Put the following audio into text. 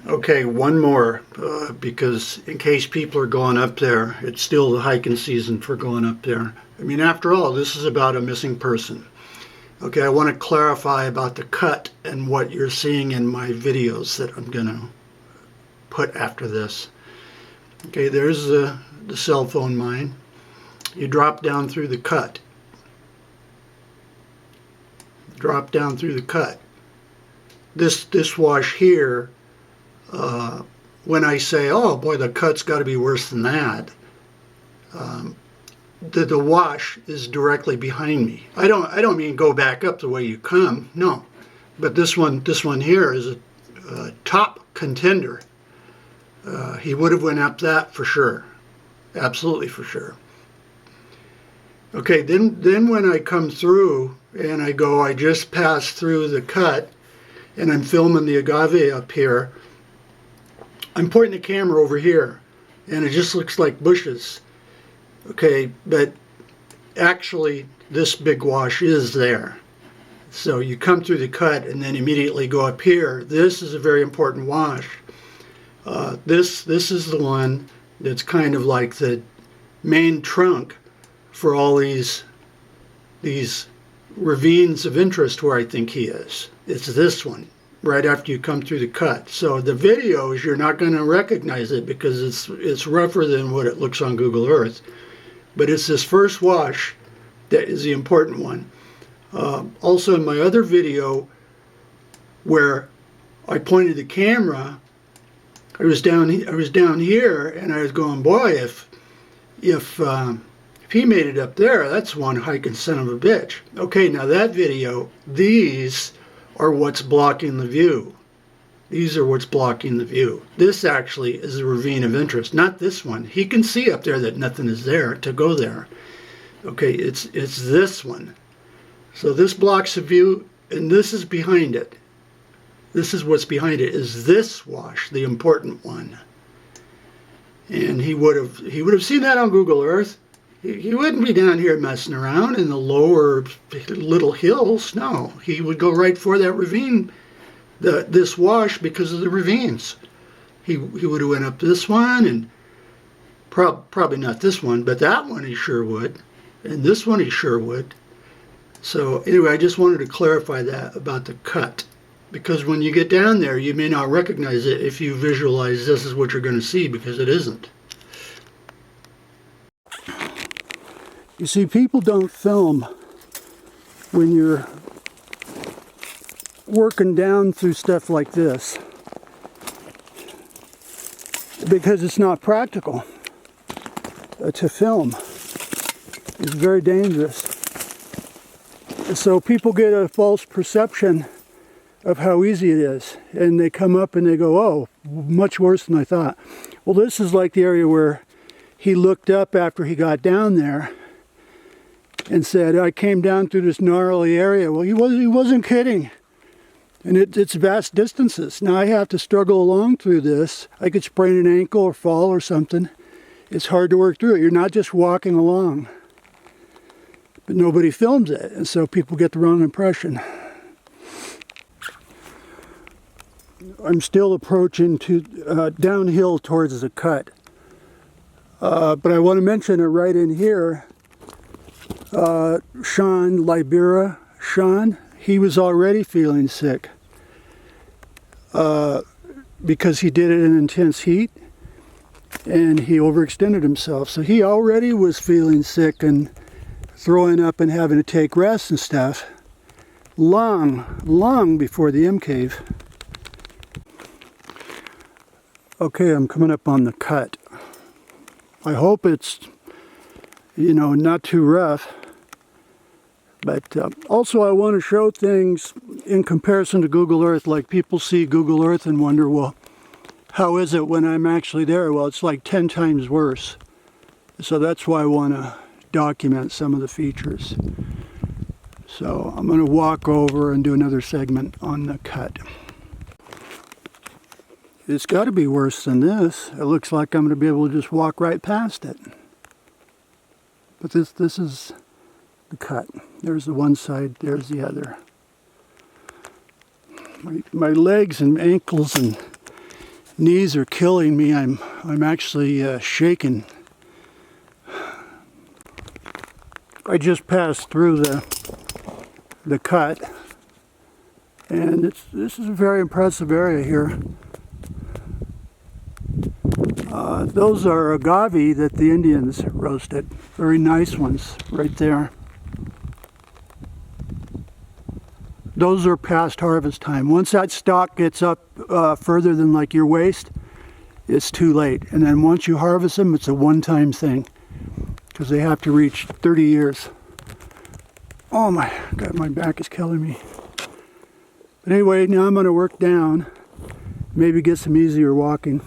Okay, one more, because in case people are going up there, it's still the hiking season for going up there. I mean, after all, this is about a missing person. Okay, I want to clarify about the cut and what you're seeing in my videos that I'm going to put after this. Okay, there's the cell phone mine. You drop down through the cut. Drop down through the cut. This wash here, when I say, oh boy, the cut's got to be worse than that, the wash is directly behind me. I don't mean go back up the way you come, no. But this one here is a top contender. He would have went up that for sure, absolutely for sure. Okay, then when I come through and I go, I just passed through the cut, and I'm filming the agave up here, I'm pointing the camera over here, and it just looks like bushes. Okay, but actually this big wash is there. So you come through the cut and then immediately go up here. This is a very important wash. This is the one that's kind of like the main trunk for all these ravines of interest where I think he is. It's this one, right after you come through the cut. So the videos, you're not going to recognize it because it's rougher than what it looks on Google Earth. But it's this first wash that is the important one. Also in my other video where I pointed the camera, I was down here and I was going, boy, if he made it up there, that's one hiking son of a bitch. Okay, now that video, these are what's blocking the view. These are what's blocking the view. This actually is a ravine of interest, not this one. He can see up there that nothing is there to go there. Okay, it's this one. So this blocks the view, and this is behind it. This is what's behind it, is this wash, the important one. And he would have seen that on Google Earth. He wouldn't be down here messing around in the lower little hills. No, he would go right for that ravine, this wash, because of the ravines. He would have went up this one, and probably not this one, but that one he sure would, and this one he sure would. So anyway, I just wanted to clarify that about the cut, because when you get down there, you may not recognize it if you visualize this is what you're going to see, because it isn't. You see, people don't film when you're working down through stuff like this because it's not practical to film. It's very dangerous. So people get a false perception of how easy it is, and they come up and they go, oh, much worse than I thought. Well, this is like the area where he looked up after he got down there and said, I came down through this gnarly area. Well, he wasn't kidding. And it's vast distances. Now I have to struggle along through this. I could sprain an ankle or fall or something. It's hard to work through it. You're not just walking along. But nobody films it, and so people get the wrong impression. I'm still approaching to downhill towards the cut. But I want to mention it right in here. Sean, Libera, Sean, he was already feeling sick because he did it in intense heat and he overextended himself. So he already was feeling sick and throwing up and having to take rest and stuff long before the M cave. Okay, I'm coming up on the cut. I hope it's, not too rough. But also I want to show things in comparison to Google Earth. Like people see Google Earth and wonder, well, how is it when I'm actually there? Well, it's like 10 times worse. So that's why I want to document some of the features. So I'm going to walk over and do another segment on the cut. It's got to be worse than this. It looks like I'm going to be able to just walk right past it. But this is the cut. There's the one side, there's the other. my legs and ankles and knees are killing me. I'm actually shaking. I just passed through the cut, and this is a very impressive area here. Those are agave that the Indians roasted. Very nice ones right there. Those are past harvest time. Once that stalk gets up further than like your waist, it's too late. And then once you harvest them, it's a one-time thing, because they have to reach 30 years. Oh my God, my back is killing me. But anyway, now I'm going to work down, maybe get some easier walking.